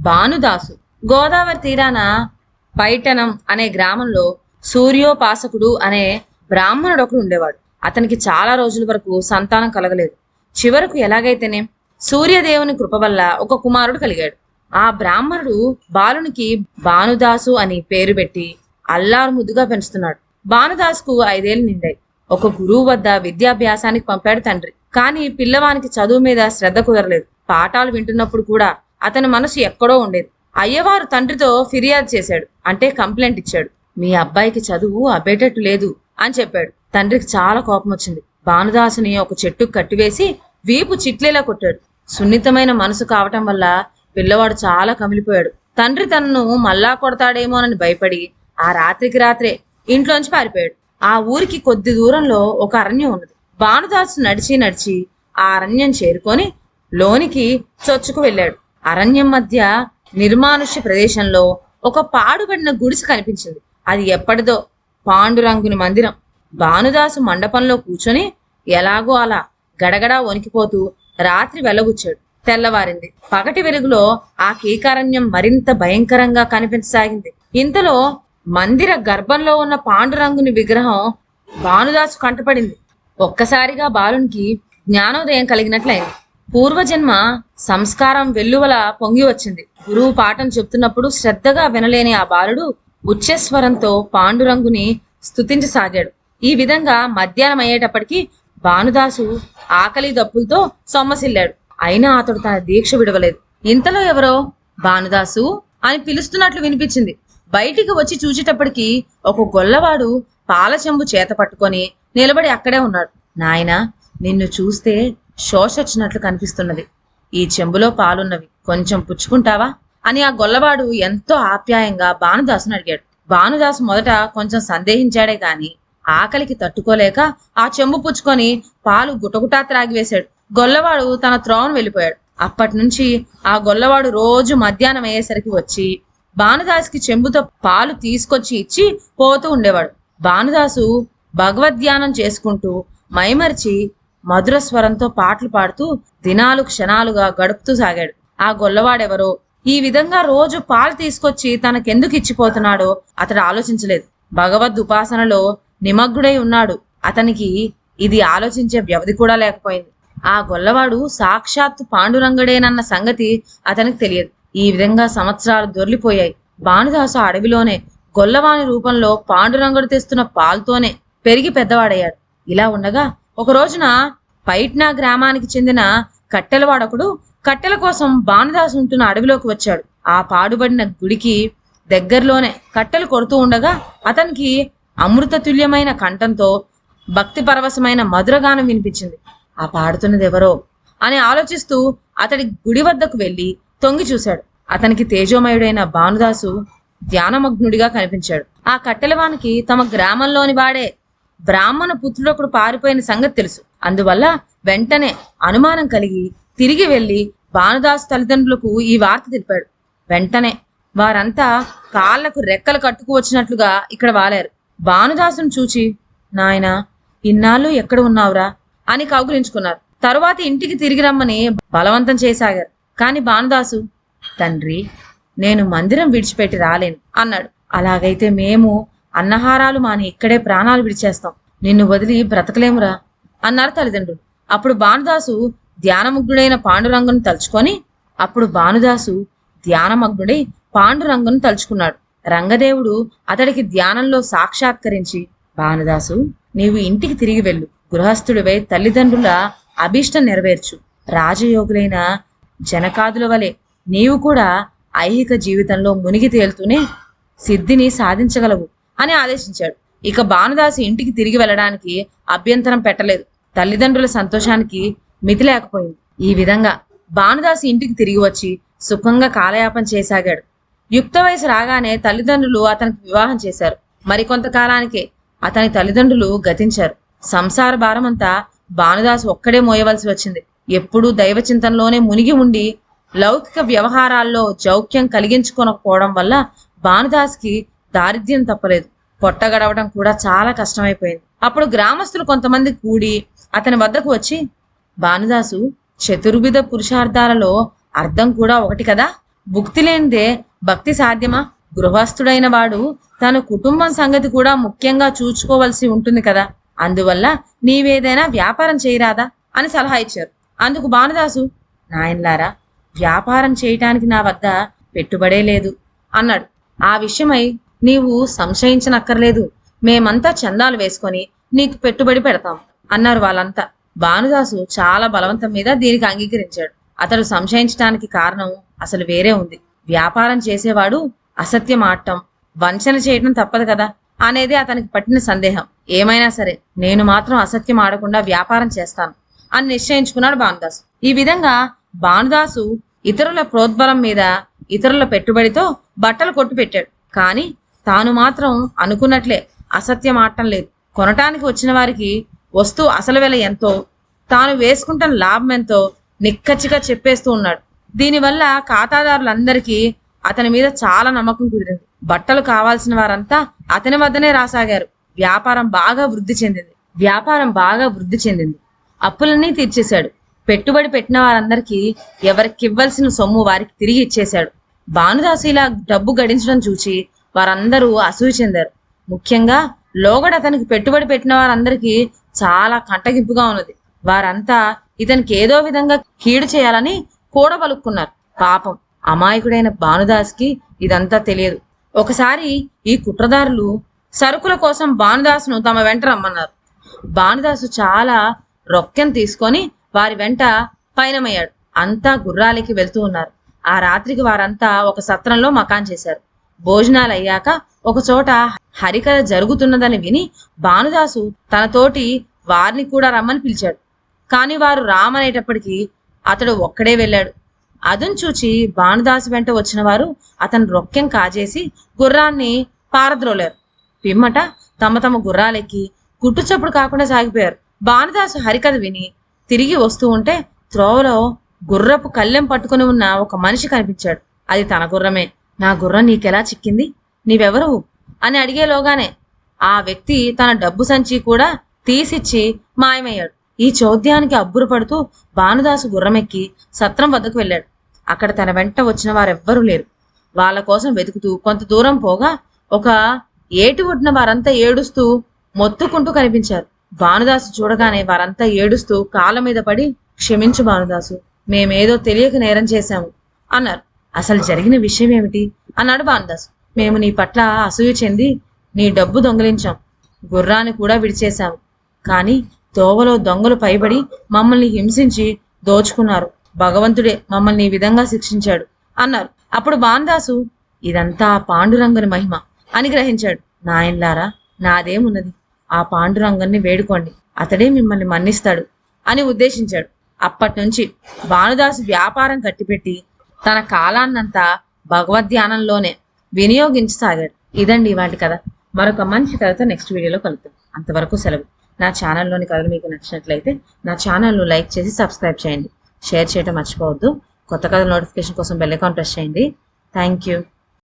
భానుదాసు. గోదావరి తీరాన పైటనం అనే గ్రామంలో సూర్యోపాసకుడు అనే బ్రాహ్మణుడు ఒకడు ఉండేవాడు. అతనికి చాలా రోజుల వరకు సంతానం కలగలేదు. చివరకు ఎలాగైతేనే సూర్యదేవుని కృప వల్ల ఒక కుమారుడు కలిగాడు. ఆ బ్రాహ్మణుడు బాలునికి భానుదాసు అని పేరు పెట్టి అల్లారు ముద్దుగా పెంచుతున్నాడు. భానుదాసుకు 5 ఏళ్లు నిండాయి. ఒక గురువు వద్ద విద్యాభ్యాసానికి పంపాడు తండ్రి. కానీ పిల్లవానికి చదువు మీద శ్రద్ధ కుదరలేదు. పాఠాలు వింటున్నప్పుడు కూడా అతని మనసు ఎక్కడో ఉండేది. అయ్యవారు తండ్రితో ఫిర్యాదు చేశాడు. అంటే కంప్లైంట్ ఇచ్చాడు. మీ అబ్బాయికి చదువు అబ్బేటట్టు లేదు అని చెప్పాడు. తండ్రికి చాలా కోపం వచ్చింది. భానుదాసుని ఒక చెట్టుకు కట్టివేసి వీపు చిట్లేలా కొట్టాడు. సున్నితమైన మనసు కావటం వల్ల పిల్లవాడు చాలా కమిలిపోయాడు. తండ్రి తనను మళ్ళా కొడతాడేమోనని భయపడి ఆ రాత్రికి రాత్రే ఇంట్లోంచి పారిపోయాడు. ఆ ఊరికి కొద్ది దూరంలో ఒక అరణ్యం ఉన్నది. భానుదాసు నడిచి నడిచి ఆ అరణ్యం చేరుకొని లోనికి చొచ్చుకు వెళ్ళాడు. అరణ్యం మధ్య నిర్మానుష్య ప్రదేశంలో ఒక పాడుబడిన గుడిసె కనిపించింది. అది ఎప్పటిదో పాండురంగుని మందిరం. భానుదాసు మండపంలో కూర్చొని ఎలాగో అలా గడగడా వణికిపోతూ రాత్రి వెళ్ళబుచ్చాడు. తెల్లవారింది. పగటి వెలుగులో ఆ కీకారణ్యం మరింత భయంకరంగా కనిపించసాగింది. ఇంతలో మందిర గర్భంలో ఉన్న పాండురంగుని విగ్రహం భానుదాసు కంటపడింది. ఒక్కసారిగా బాలునికి జ్ఞానోదయం కలిగినట్లయింది. పూర్వజన్మ సంస్కారం వెల్లువల పొంగి వచ్చింది. గురువు పాఠం చెప్తున్నప్పుడు శ్రద్ధగా వినలేని ఆ బాలుడు ఉచ్చస్వరంతో పాండురంగుని స్తుతించసాగాడు. ఈ విధంగా మధ్యాహ్నం అయ్యేటప్పటికి భానుదాసు ఆకలి దప్పులతో సొమ్మసిల్లాడు. అయినా అతడు తన దీక్ష విడవలేదు. ఇంతలో ఎవరో భానుదాసు అని పిలుస్తున్నట్లు వినిపించింది. బయటికి వచ్చి చూసేటప్పటికి ఒక గొల్లవాడు పాల చెంబు చేత పట్టుకొని నిలబడి అక్కడే ఉన్నాడు. నాయనా, నిన్ను చూస్తే శోషొచ్చినట్లు కనిపిస్తున్నది. ఈ చెంబులో పాలున్నవి, కొంచెం పుచ్చుకుంటావా అని ఆ గొల్లవాడు ఎంతో ఆప్యాయంగా భానుదాసుని అడిగాడు. భానుదాసు మొదట కొంచెం సందేహించాడే గాని ఆకలికి తట్టుకోలేక ఆ చెంబు పుచ్చుకొని పాలు గుటగుటా త్రాగివేశాడు. గొల్లవాడు తన త్రోవను వెళ్ళిపోయాడు. అప్పటి నుంచి ఆ గొల్లవాడు రోజు మధ్యాహ్నం అయ్యేసరికి వచ్చి భానుదాసుకి చెంబుతో పాలు తీసుకొచ్చి ఇచ్చి పోతూ ఉండేవాడు. భానుదాసు భగవద్ధ్యానం చేసుకుంటూ మైమరిచి మధుర స్వరంతో పాటలు పాడుతూ దినాలు క్షణాలుగా గడుపుతూ సాగాడు. ఆ గొల్లవాడెవరో ఈ విధంగా రోజు పాలు తీసుకొచ్చి తనకెందుకు ఇచ్చిపోతున్నాడో అతడు ఆలోచించలేదు. భగవద్ ఉపాసనలో నిమగ్నుడై ఉన్నాడు. అతనికి ఇది ఆలోచించే వ్యవధి కూడా లేకపోయింది. ఆ గొల్లవాడు సాక్షాత్తు పాండురంగడేనన్న సంగతి అతనికి తెలియదు. ఈ విధంగా సంవత్సరాలు దొర్లిపోయాయి. భానుదాసు అడవిలోనే గొల్లవాని రూపంలో పాండురంగడు తెస్తున్న పాలుతోనే పెరిగి పెద్దవాడయ్యాడు. ఇలా ఉండగా ఒక రోజున పైట్నా గ్రామానికి చెందిన కట్టెలవాడొకడు కట్టెల కోసం భానుదాసు ఉంటున్న అడవిలోకి వచ్చాడు. ఆ పాడుబడిన గుడికి దగ్గరలోనే కట్టెలు కొడుతూ ఉండగా అతనికి అమృతతుల్యమైన కంఠంతో భక్తి పరవశమైన మధురగానం వినిపించింది. ఆ పాడుతున్నది ఎవరో అని ఆలోచిస్తూ అతడి గుడి వద్దకు వెళ్లి తొంగి చూశాడు. అతనికి తేజోమయుడైన భానుదాసు ధ్యానమగ్నుడిగా కనిపించాడు. ఆ కట్టెలవానికి తమ గ్రామంలోని వాడే బ్రాహ్మణ పుత్రుడొకడు పారిపోయిన సంగతి తెలుసు. అందువల్ల వెంటనే అనుమానం కలిగి తిరిగి వెళ్లి భానుదాసు తల్లిదండ్రులకు ఈ వార్త తెలిపాడు. వెంటనే వారంతా కాళ్లకు రెక్కలు కట్టుకు వచ్చినట్లుగా ఇక్కడ వాలారు. భానుదాసును చూచి, నాయనా, ఇన్నాళ్ళు ఎక్కడ ఉన్నావురా అని కౌగిలించుకున్నారు. తరువాత ఇంటికి తిరిగి రమ్మని బలవంతం చేసాగారు. కాని భానుదాసు, తండ్రి, నేను మందిరం విడిచిపెట్టి రాలేను అన్నాడు. అలాగైతే మేము అన్నహారాలు మాని ఇక్కడే ప్రాణాలు విడిచేస్తాం. నిన్ను వదిలి బ్రతకలేమురా అన్నారు తల్లిదండ్రులు. అప్పుడు భానుదాసు ధ్యానమగ్నుడైన పాండురంగను తలుచుకున్నాడు. రంగదేవుడు అతడికి ధ్యానంలో సాక్షాత్కరించి, భానుదాసు, నీవు ఇంటికి తిరిగి వెళ్ళు. గృహస్థుడివై తల్లిదండ్రుల అభీష్టం నెరవేర్చు. రాజయోగులైన జనకాదుల వలె నీవు కూడా ఐహిక జీవితంలో మునిగి తేలుతూనే సిద్ధిని సాధించగలవు అని ఆదేశించాడు. ఇక భానుదాసు ఇంటికి తిరిగి వెళ్ళడానికి అభ్యంతరం పెట్టలేదు. తల్లిదండ్రుల సంతోషానికి మితి లేకపోయింది. ఈ విధంగా భానుదాసు ఇంటికి తిరిగి వచ్చి సుఖంగా కాలయాపన చేసాగాడు. యుక్త వయసు రాగానే తల్లిదండ్రులు అతనికి వివాహం చేశారు. మరికొంతకాలానికే అతని తల్లిదండ్రులు గతించారు. సంసార భారమంతా భానుదాసు ఒక్కడే మోయవలసి వచ్చింది. ఎప్పుడూ దైవ చింతనలోనే మునిగి ఉండి లౌకిక వ్యవహారాల్లో జౌక్యం కలిగించుకోకపోవడం వల్ల భానుదాసుకి దారిద్ర్యం తప్పలేదు. పొట్ట గడవడం కూడా చాలా కష్టమైపోయింది. అప్పుడు గ్రామస్తులు కొంతమంది కూడి అతని వద్దకు వచ్చి, భానుదాసు, చతుర్విధ పురుషార్థాలలో అర్థం కూడా ఒకటి కదా, భుక్తి లేనిదే భక్తి సాధ్యమా? గృహస్థుడైన వాడు తన కుటుంబం సంగతి కూడా ముఖ్యంగా చూసుకోవలసి ఉంటుంది కదా. అందువల్ల నీవేదైనా వ్యాపారం చేయరాదా అని సలహా ఇచ్చారు. అందుకు భానుదాసు, నాయన్లారా, వ్యాపారం చేయటానికి నా వద్ద పెట్టుబడే లేదు అన్నాడు. ఆ విషయమై నీవు సంశయించనక్కర్లేదు. మేమంతా చందాలు వేసుకొని నీకు పెట్టుబడి పెడతాం అన్నారు వాళ్ళంతా. భానుదాసు చాలా బలవంతం మీద దీనికి అంగీకరించాడు. అతడు సంశయించడానికి కారణం అసలు వేరే ఉంది. వ్యాపారం చేసేవాడు అసత్యం ఆడటం, వంచన చేయటం తప్పదు కదా అనేది అతనికి పట్టిన సందేహం. ఏమైనా సరే నేను మాత్రం అసత్యం ఆడకుండా వ్యాపారం చేస్తాను అని నిశ్చయించుకున్నాడు భానుదాసు. ఈ విధంగా భానుదాసు ఇతరుల ప్రోద్బలం మీద ఇతరుల పెట్టుబడితో బట్టలు కొట్టు పెట్టాడు. కానీ తాను మాత్రం అనుకున్నట్లే అసత్యం ఆడటం లేదు. కొనటానికి వచ్చిన వారికి వస్తువు అసలు వెల ఎంతో, తాను వేసుకుంటున్న లాభం ఎంతో నిక్కచ్చిగా చెప్పేస్తూ ఉన్నాడు. దీనివల్ల ఖాతాదారులందరికీ అతని మీద చాలా నమ్మకం కుదిరింది. బట్టలు కావాల్సిన వారంతా అతని వద్దనే రాసాగారు. వ్యాపారం బాగా వృద్ధి చెందింది. అప్పులన్నీ తీర్చేశాడు. పెట్టుబడి పెట్టిన వారందరికీ ఎవరికివ్వాల్సిన సొమ్ము వారికి తిరిగి ఇచ్చేశాడు. భానుదాసు ఇలా డబ్బు గడించడం చూచి వారందరూ అసూయ చెందారు. ముఖ్యంగా లోగడ అతనికి పెట్టుబడి పెట్టిన వారందరికీ చాలా కంటగింపుగా ఉన్నది. వారంతా ఇతనికి ఏదో విధంగా కీడు చేయాలని కూడబలుక్కున్నారు. పాపం అమాయకుడైన భానుదాస్కి ఇదంతా తెలియదు. ఒకసారి ఈ కుట్రదారులు సరుకుల కోసం భానుదాసును తమ వెంట రమ్మన్నారు. భానుదాసు చాలా రొక్కెం తీసుకొని వారి వెంట పయనమయ్యాడు. అంతా గుర్రాలకి వెళ్తూ ఉన్నారు. ఆ రాత్రికి వారంతా ఒక సత్రంలో మకాన్ చేశారు. భోజనాలు అయ్యాక ఒక చోట హరికథ జరుగుతున్నదని విని భానుదాసు తనతోటి వారిని కూడా రమ్మని పిలిచాడు. కాని వారు రామనేటప్పటికీ అతడు ఒక్కడే వెళ్ళాడు. అదును చూచి భానుదాసు వెంట వచ్చిన వారు అతని రొక్కెం కాజేసి గుర్రాన్ని పారద్రోలారు. పిమ్మట తమ తమ గుర్రాలెక్కి గుట్టుచప్పుడు కాకుండా సాగిపోయారు. భానుదాసు హరికథ విని తిరిగి వస్తూ ఉంటే త్రోవలో గుర్రపు కళ్ళెం పట్టుకుని ఉన్న ఒక మనిషి కనిపించాడు. అది తన గుర్రమే. నా గుర్రం నీకెలా చిక్కింది? నీవెవరు అని అడిగేలోగానే ఆ వ్యక్తి తన డబ్బు సంచి కూడా తీసిచ్చి మాయమయ్యాడు. ఈ చోద్యానికి అబ్బురపడుతూ భానుదాసు గుర్రమెక్కి సత్రం వద్దకు వెళ్ళాడు. అక్కడ తన వెంట వచ్చిన వారెవ్వరూ లేరు. వాళ్ళ కోసం వెతుకుతూ కొంత దూరం పోగా ఒక ఏటి ఒడ్డున వారంతా ఏడుస్తూ మొత్తుకుంటూ కనిపించారు. భానుదాసు చూడగానే వారంతా ఏడుస్తూ కాళ్ళ మీద పడి, క్షమించు భానుదాసు, మేమేదో తెలియక నేరం చేశాము అన్నారు. అసలు జరిగిన విషయం ఏమిటి అన్నాడు భానుదాసు. మేము నీ పట్ల అసూయ చెంది నీ డబ్బు దొంగిలించాం, గుర్రాన్ని కూడా విడిచేశాము. కానీ తోవలో దొంగలు పైబడి మమ్మల్ని హింసించి దోచుకున్నారు. భగవంతుడే మమ్మల్ని ఈ విధంగా శిక్షించాడు అన్నారు. అప్పుడు భానుదాసు, ఇదంతా పాండురంగని మహిమ అని గ్రహించాడు. నాయన్లారా, నాదేమున్నది, ఆ పాండురంగన్ని వేడుకోండి, అతడే మిమ్మల్ని మన్నిస్తాడు అని ఉద్దేశించాడు. అప్పట్నుంచి భానుదాసు వ్యాపారం కట్టిపెట్టి తన కాలాన్నంతా భగవద్ధ్యానంలోనే వినియోగించసాగాడు. ఇదండి వాటి కథ. మరొక మంచి కథతో నెక్స్ట్ వీడియోలో కలుద్దాం. అంతవరకు సెలవు. నా ఛానల్లోని కథలు మీకు నచ్చినట్లయితే నా ఛానల్ను లైక్ చేసి సబ్స్క్రైబ్ చేయండి. షేర్ చేయడం మర్చిపోవద్దు. కొత్త కథల నోటిఫికేషన్ కోసం బెల్ ఐకాన్ ప్రెస్ చేయండి. Thank you.